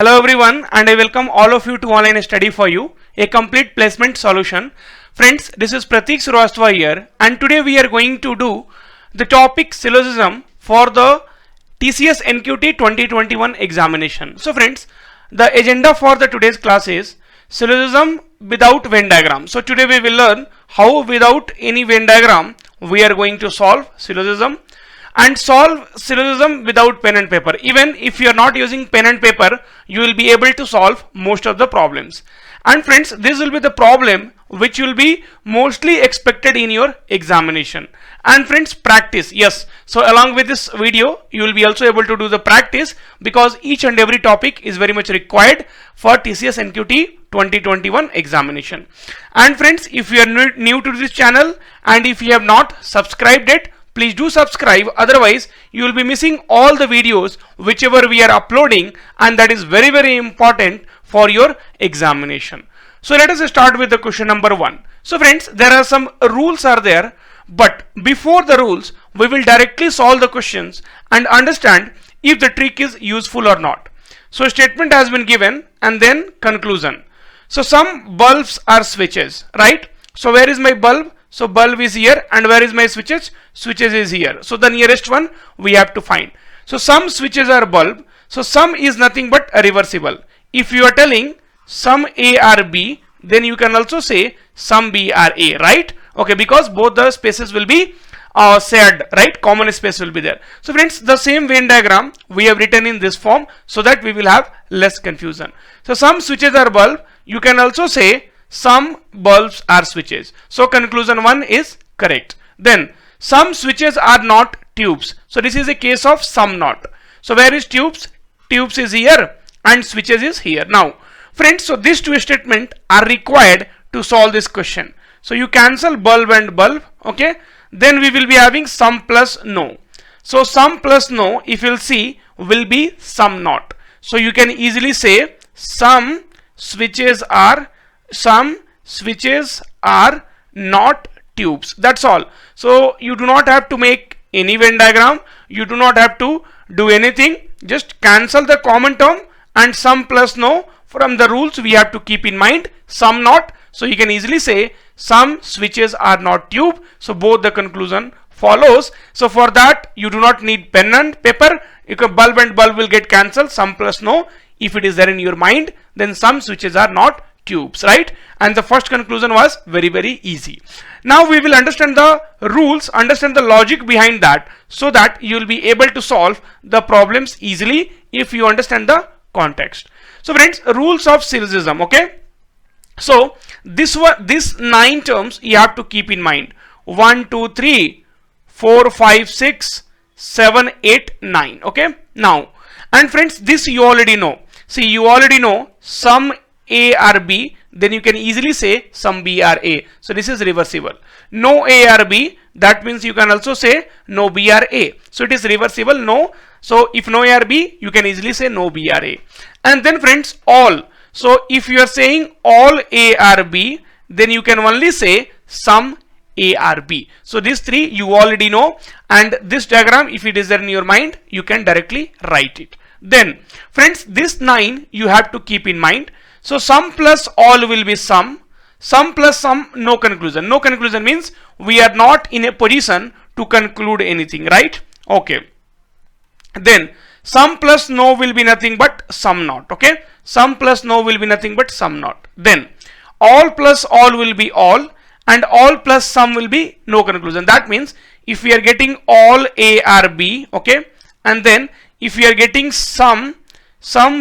Hello everyone, and I welcome all of you to Online Study for You, a complete placement solution. Friends, this is Pratik shrivastav here, and today we are going to do the topic syllogism for the TCS NQT 2021 examination. So friends, the agenda for the today's class is syllogism without Venn diagram. So today we will learn how without any Venn diagram we are going to solve syllogism, and solve syllogism without pen and paper. Even if you are not using pen and paper, you will be able to solve most of the problems. And friends, this will be the problem which will be mostly expected in your examination. And friends, practice, yes, so along with this video you will be also able to do the practice, because each and every topic is very much required for TCS NQT 2021 examination. And friends, if you are new to this channel and if you have not subscribed it, please do subscribe, otherwise you will be missing all the videos whichever we are uploading, and that is very important for your examination. So let us start with the question number 1. So friends, there are some rules are there, but before the rules we will directly solve the questions and understand if the trick is useful or not. So statement has been given and then conclusion. So some bulbs are switches, right? So where is my bulb? So bulb is here, and where is my switches? Switches is here. So the nearest one we have to find. So some switches are bulb. So some is nothing but a reversible. If you are telling some A are B, then you can also say some B are A, right? Okay, because both the spaces will be shared, right? Common space will be there. So friends, the same Venn diagram we have written in this form so that we will have less confusion. So some switches are bulb. You can also say some bulbs are switches. So conclusion 1 is correct. Then some switches are not tubes. So this is a case of some not. So where is tubes? Tubes is here and switches is here. Now friends, so these two statements are required to solve this question. So you cancel bulb and bulb, okay? Then we will be having some plus no. So some plus no, if you'll see, will be some not. So you can easily say some switches are not tubes. That's all. So you do not have to make any Venn diagram. You do not have to do anything. Just cancel the common term and some plus no. From the rules we have to keep in mind some not. So you can easily say some switches are not tube. So both the conclusion follows. So for that you do not need pen and paper. You can bulb and bulb will get cancelled. Some plus no. If it is there in your mind, then some switches are not tubes, right? And the first conclusion was very easy. Now we will understand the rules, understand the logic behind that, so that you will be able to solve the problems easily if you understand the context. So friends, rules of syllogism, okay? So this 9 terms you have to keep in mind. 1 2 3 4 5 6 7 8 9, okay? Now, and friends, this you already know. See, you already know some A are B, then you can easily say some B are A. So this is reversible. No A are B, that means you can also say no B are A. So it is reversible, no. So if no A are B, you can easily say no B are A. And then friends, all. So if you are saying all A are B, then you can only say some A are B. So these 3 you already know, and this diagram, if it is there in your mind, you can directly write it. Then friends, this 9 you have to keep in mind. So some plus all will be some plus some, no conclusion. No conclusion means we are not in a position to conclude anything, right? Okay. Then some plus no will be nothing but some not, okay? Some plus no will be nothing but some not. Then all plus all will be all, and all plus some will be no conclusion. That means if we are getting all A are B, okay, and then if we are getting some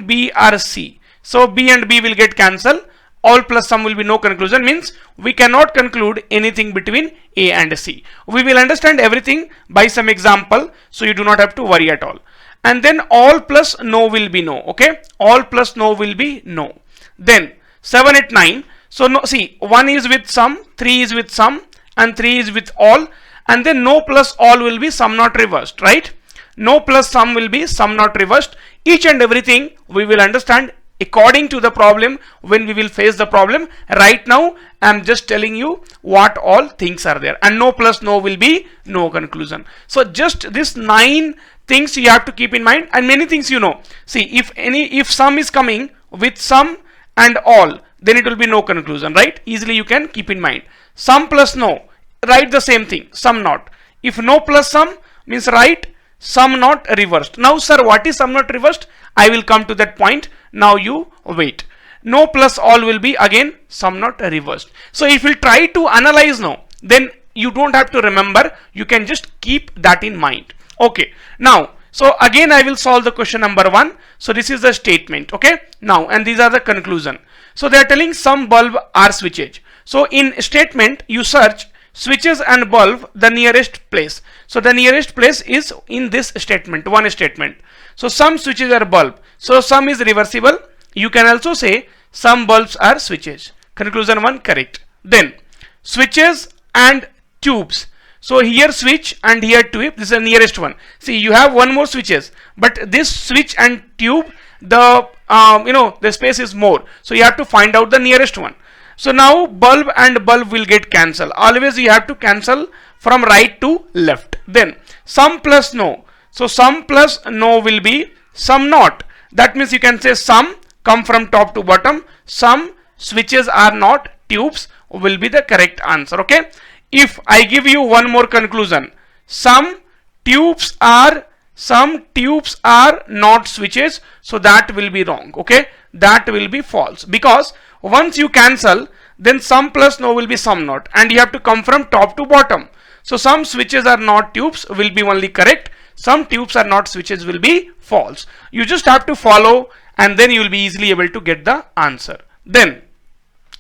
B are C, so B and B will get cancelled. All plus some will be no conclusion, means we cannot conclude anything between A and C. We will understand everything by some example, so you do not have to worry at all. And then all plus no will be no, okay? All plus no will be no. Then 7 8 9. So no, see, 1 is with some, 3 is with some, and 3 is with all, and then no plus all will be some not reversed, right? No plus some will be some not reversed. Each and everything we will understand according to the problem when we will face the problem. Right now I am just telling you what all things are there, and no plus no will be no conclusion. So just this 9 things you have to keep in mind, and many things you know. See, if sum is coming with sum and all, then it will be no conclusion, right? Easily you can keep in mind. Sum plus no, write the same thing, sum not. If no plus sum means write sum not reversed. Now sir, what is sum not reversed? I will come to that point. Now you wait. No plus all will be again sum not reversed. So if you try to analyze now, then you don't have to remember, you can just keep that in mind. Okay, now so again I will solve the question number 1. So this is the statement. Okay, now and these are the conclusion. So they are telling some bulb are switches. So in statement you search switches and bulb the nearest place. So the nearest place is in this statement, one statement. So some switches are bulb. So some is reversible. You can also say some bulbs are switches. Conclusion 1 correct. Then switches and tubes. So here switch and here tube, this is the nearest one. See, you have one more switches, but this switch and tube, the the space is more. So you have to find out the nearest one. So now bulb and bulb will get cancelled. Always you have to cancel from right to left. Then sum plus no. So sum plus no will be sum not. That means you can say sum come from top to bottom. Some switches are not tubes will be the correct answer. Okay. If I give you one more conclusion, some tubes are not switches, so that will be wrong. Okay, that will be false, because once you cancel, then sum plus no will be sum not, and you have to come from top to bottom. So some switches are not tubes will be only correct, some tubes are not switches will be false. You just have to follow, and then you will be easily able to get the answer. Then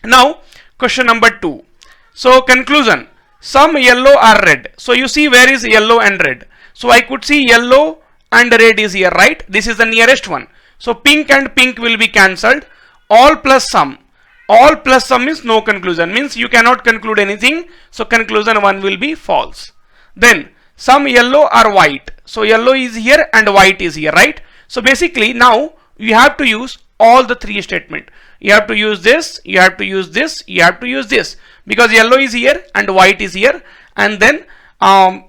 now question number 2. So conclusion, some yellow are red. So you see where is yellow and red. So I could see yellow and red is here, right? This is the nearest one. So pink and pink will be cancelled. All plus sum. All plus sum is no conclusion. Means you cannot conclude anything. So conclusion 1 will be false. Then some yellow are white. So yellow is here and white is here, right? So basically now you have to use all the 3 statement. You have to use this, you have to use this, you have to use this, because yellow is here and white is here, and then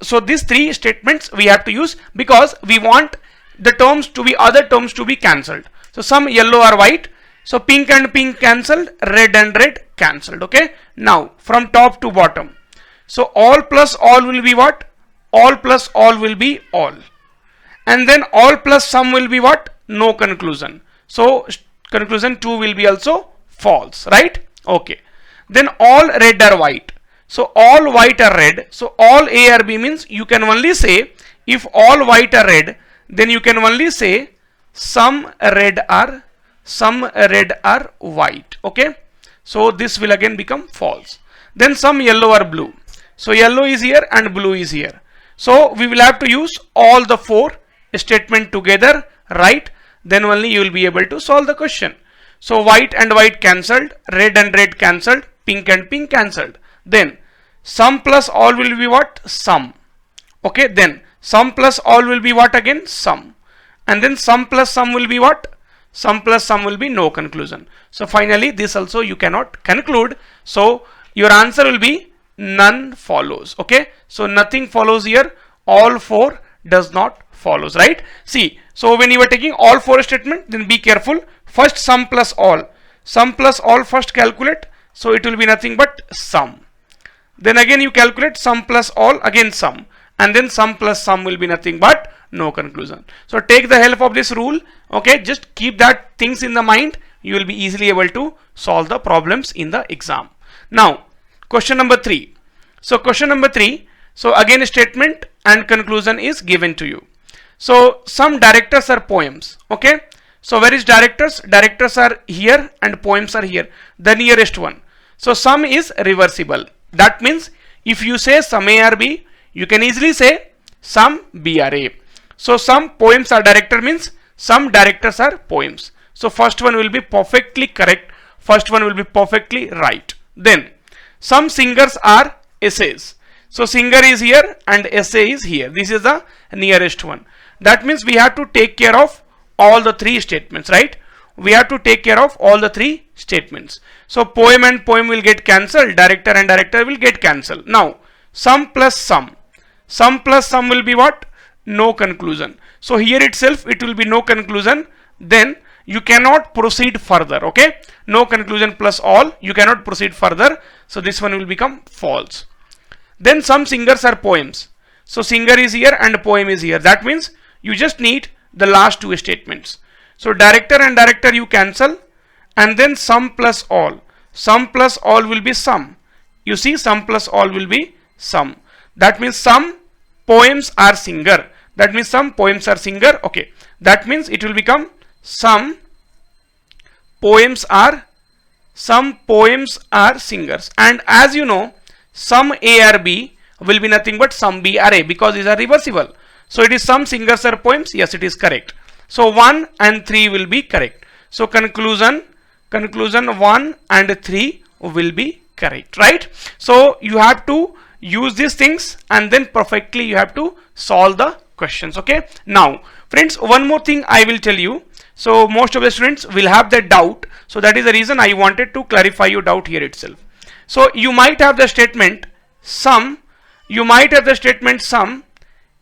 so these 3 statements we have to use, because we want the terms to be other terms to be cancelled. So some yellow or white, so pink and pink cancelled, red and red cancelled. Okay, now from top to bottom, so all plus all will be what? All plus all will be all, and then all plus sum will be what? No conclusion. So conclusion 2 will be also false, right? Okay, then all red are white. So all white are red. So all A or B means you can only say, if all white are red, then you can only say some red are white. Okay, so this will again become false. Then some yellow are blue. So yellow is here and blue is here. So we will have to use all the 4 statement together, right? Then only you will be able to solve the question. So white and white cancelled, red and red cancelled, pink and pink cancelled. Then sum plus all will be what? Sum. Okay, then sum plus all will be what again? Sum. And then sum plus sum will be what? Sum plus sum will be no conclusion. So finally this also you cannot conclude. So your answer will be none follows. Okay, so nothing follows here. All 4 does not follows, right? See, so when you are taking all 4 statement, then be careful. First sum plus all first calculate. So it will be nothing but sum. Then again you calculate sum plus all, again sum, and then sum plus sum will be nothing but no conclusion. So take the help of this rule. Okay, just keep that things in the mind. You will be easily able to solve the problems in the exam. Now question number 3. So question number 3. So again statement and conclusion is given to you. So some directors are poems. Okay, so where is directors? Directors are here and poems are here, the nearest one. So sum is reversible. That means if you say sum A or B, you can easily say sum B or A. So some poems are director means some directors are poems. So first one will be perfectly correct. First one will be perfectly right. Then some singers are essays. So singer is here and essay is here. This is the nearest one. That means we have to take care of all the 3 statements, right? We have to take care of all the 3 statements. So poem and poem will get cancelled. Director and director will get cancelled. Now sum plus sum. Sum plus sum will be what? No conclusion. So here itself it will be no conclusion, then you cannot proceed further. Okay, no conclusion plus all, you cannot proceed further, so this one will become false. Then some singers are poems. So singer is here and poem is here. That means you just need the last two statements. So director and director you cancel, and then sum plus all. Sum plus all will be sum. You see, sum plus all will be sum. That means some poems are singer. That means some poems are singer. Okay. That means it will become some poems are singers. And as you know, some A or B will be nothing but some B or A, because these are reversible. So it is some singers are poems. Yes, it is correct. So 1 and 3 will be correct. So conclusion 1 and 3 will be correct, right? So you have to use these things and then perfectly you have to solve the questions. Okay, now friends, one more thing I will tell you. So most of the students will have that doubt, so that is the reason I wanted to clarify your doubt here itself. So you might have the statement some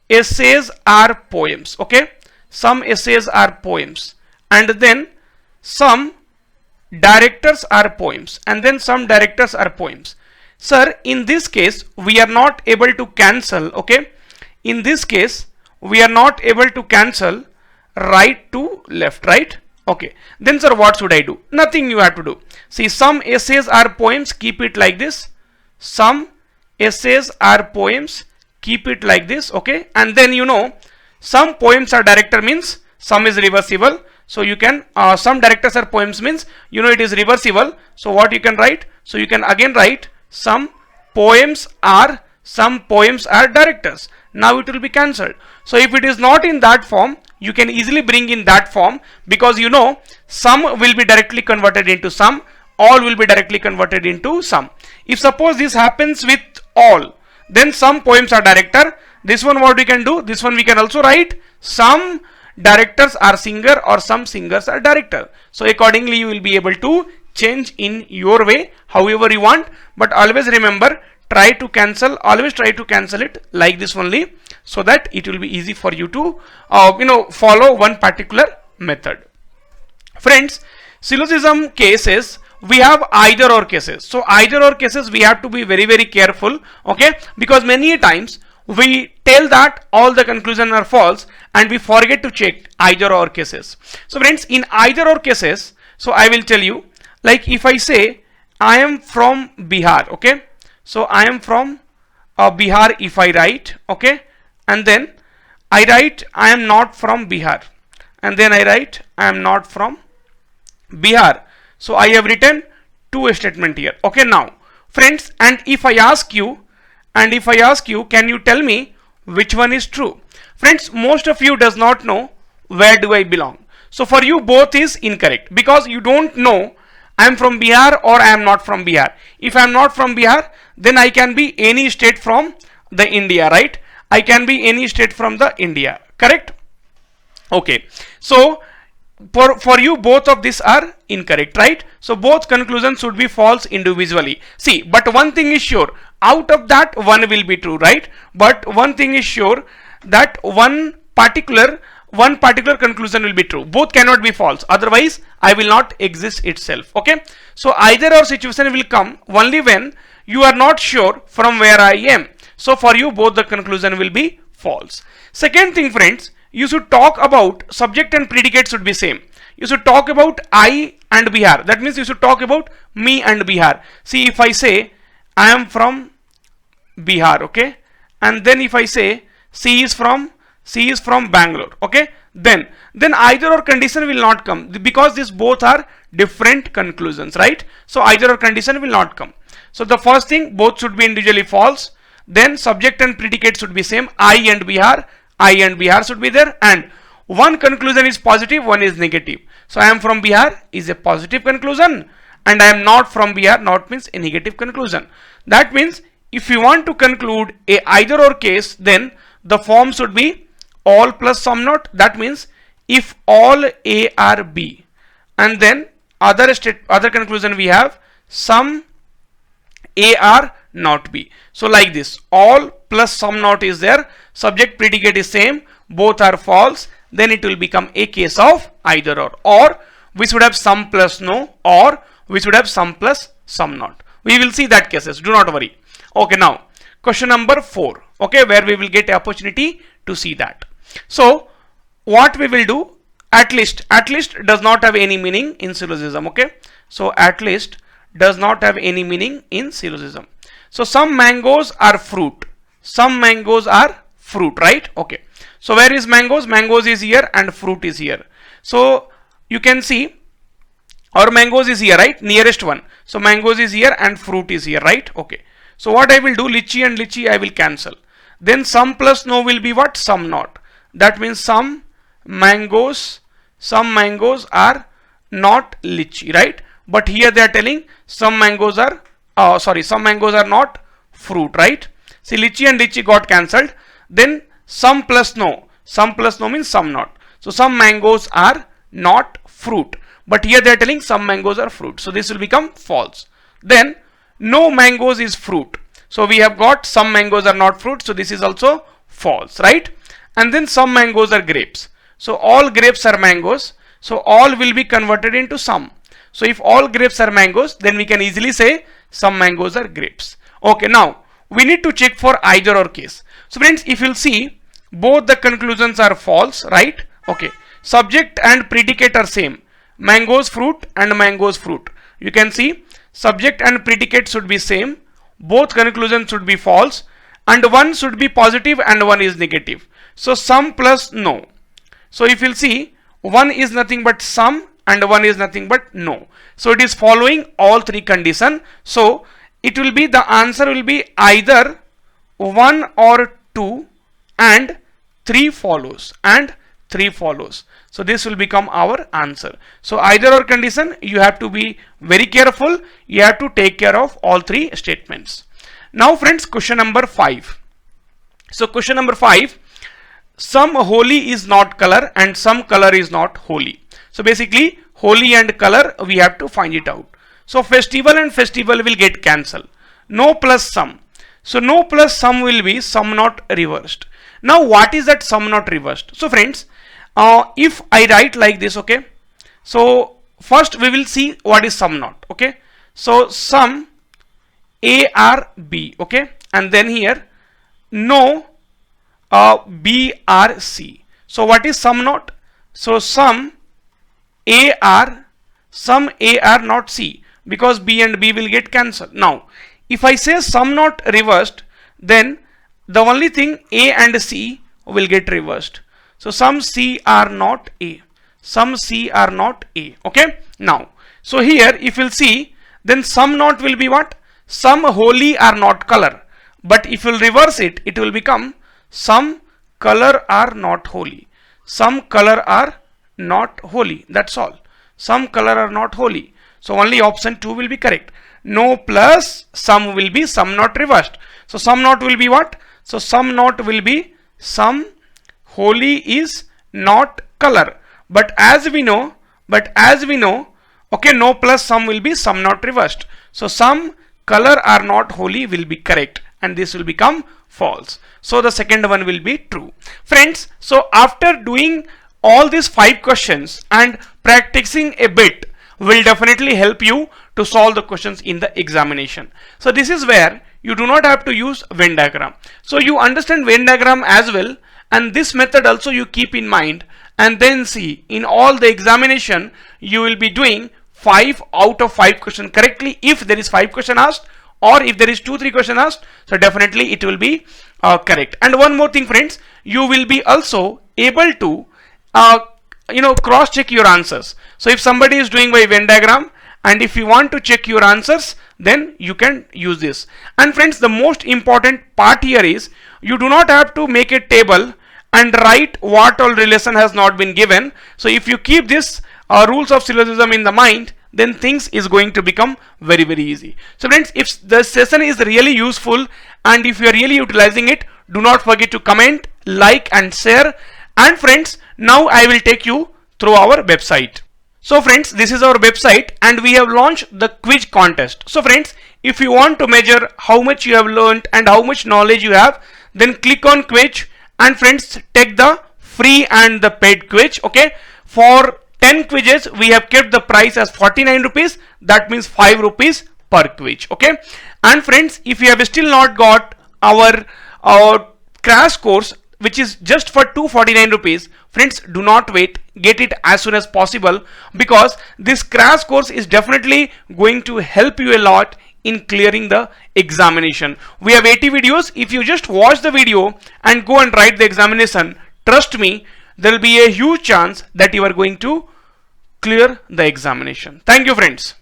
essays are poems. Okay, some essays are poems, and then some directors are poems, and then some directors are poems. Sir, in this case we are not able to cancel. Okay, in this case we are not able to cancel right to left, right? Okay, then sir, what should I do? Nothing you have to do. See, some essays are poems, keep it like this. Some essays are poems, keep it like this. Okay, and then you know, some poems are director means some is reversible. So you can some directors are poems means, you know, it is reversible. So what you can write? So you can again write some poems are directors. Now it will be cancelled. So if it is not in that form, you can easily bring in that form, because you know some will be directly converted into some, all will be directly converted into some. If suppose this happens with all, then some poems are director. This one what we can do? This one we can also write some directors are singer or some singers are director. So accordingly you will be able to change in your way however you want, but always remember, always try to cancel it like this only, so that it will be easy for you to follow one particular method. Friends, syllogism cases we have either or cases. So either or cases we have to be very careful. Okay, because many times we tell that all the conclusions are false and we forget to check either or cases. So friends, in either or cases, so I will tell you, like if I say I am from Bihar. Okay, so I am from Bihar if I write. Okay, and then I write I am not from Bihar, and then I write I am not from Bihar. So I have written two statements here. Okay, now friends, and if I ask you, can you tell me which one is true? Friends, most of you does not know where do I belong. So for you both is incorrect, because you don't know I am from Bihar or I am not from Bihar. If I am not from Bihar, then I can be any state from the India, right? I can be any state from the India, correct? Okay, so for you both of these are incorrect, right? So both conclusions should be false individually. See, but one thing is sure, out of that one will be true, right? But one thing is sure, that one particular conclusion will be true. Both cannot be false, otherwise I will not exist itself. Okay, so either or situation will come only when you are not sure from where I am. So for you both the conclusion will be false. Second thing, friends, you should talk about subject and predicate should be same. You should talk about I and Bihar. That means you should talk about me and Bihar. See, if I say I am from Bihar, okay, and then if I say she is from Bangalore, okay, then either or condition will not come, because these both are different conclusions, right? So either or condition will not come. So the first thing, both should be individually false. Then subject and predicate should be same. I and Bihar should be there, and one conclusion is positive, one is negative. So I am from Bihar is a positive conclusion, and I am not from Bihar not means a negative conclusion. That means if you want to conclude a either or case, then the form should be all plus some not. That means if all A are B, and then other conclusion we have some A are not B. So like this, all plus some not is there, subject predicate is same, both are false, then it will become a case of either or we should have some plus no, or we should have some plus some not. We will see that cases, do not worry. Okay, now question number 4, okay, where we will get opportunity to see that. So what we will do, at least does not have any meaning in syllogism, okay. So at least does not have any meaning in syllogism. So some mangoes are fruit, some mangoes are fruit, right? Okay, so where is mangoes? Mangoes is here and fruit is here. So you can see our mangoes is here, right? Nearest one. So mangoes is here and fruit is here, right? Okay, so what I will do, lychee and lychee I will cancel. Then some plus no will be what? Some not. That means some mangoes are not lychee, right? But here they are telling some mangoes are some mangoes are not fruit, right? See, lychee and lychee got cancelled. Then some plus no means some not. So some mangoes are not fruit, but here they are telling some mangoes are fruit, so this will become false. Then no mangoes is fruit, so we have got some mangoes are not fruit, so this is also false, right? And then some mangoes are grapes, so all grapes are mangoes, so all will be converted into some. So if all grapes are mangoes, then we can easily say some mangoes are grapes. Okay, now we need to check for either or case. So friends, if you'll see, both the conclusions are false, right? Okay, subject and predicate are same, mangoes fruit and mangoes fruit. You can see subject and predicate should be same, both conclusions should be false, and one should be positive and one is negative. So some plus no. So if you'll see, one is nothing but some and one is nothing but no. So it is following all three conditions. So it will be, the answer will be either 1 or 2 and 3 follows So this will become our answer. So either or condition, you have to be very careful. You have to take care of all three statements. Now friends, question number 5. So question number 5, some holy is not color and some color is not holy. So basically holy and color we have to find it out. So festival and festival will get cancelled. No plus some. So no plus some will be some not reversed. Now what is that sum not reversed? So friends, if I write like this, okay, so first we will see what is sum not, okay. So sum A R B, okay, and then here no B R C. So what is sum not? So sum A R not C, because B and B will get cancelled. Now if I say sum not reversed, then the only thing A and C will get reversed. So some C are not A, some C are not A, okay. Now so here if you'll see, then sum not will be what? Some holy are not color, but if you'll reverse it, it will become some color are not holy, some color are not holy, that's all. Some color are not holy, so only option 2 will be correct. No plus some will be some not reversed. So some not will be what? So some not will be some holy is not color, but as we know, okay, no plus some will be some not reversed. So some color are not holy will be correct, and this will become false. So the second one will be true. Friends, so after doing all these 5 questions and practicing a bit will definitely help you to solve the questions in the examination. So this is where you do not have to use Venn diagram. So you understand Venn diagram as well, and this method also you keep in mind, and then see in all the examination you will be doing 5 out of 5 questions correctly if there is 5 question asked, or if there is 2-3 question asked, so definitely it will be correct. And one more thing friends, you will be also able to cross check your answers. So if somebody is doing by Venn diagram and if you want to check your answers, then you can use this. And friends, the most important part here is you do not have to make a table and write what all relation has not been given. So if you keep this rules of syllogism in the mind, then things is going to become very, very easy. So friends, if the session is really useful and if you are really utilizing it, do not forget to comment, like and share. And friends, now I will take you through our website. So friends, this is our website and we have launched the quiz contest. So friends, if you want to measure how much you have learned and how much knowledge you have, then click on quiz and friends, take the free and the paid quiz. Okay, for 10 quizzes we have kept the price as 49 rupees, that means 5 rupees per quiz. Okay, and friends, if you have still not got our crash course, which is just for 249 rupees, friends, do not wait, get it as soon as possible, because this crash course is definitely going to help you a lot in clearing the examination. We have 80 videos. If you just watch the video and go and write the examination, trust me, there will be a huge chance that you are going to clear the examination. Thank you, friends.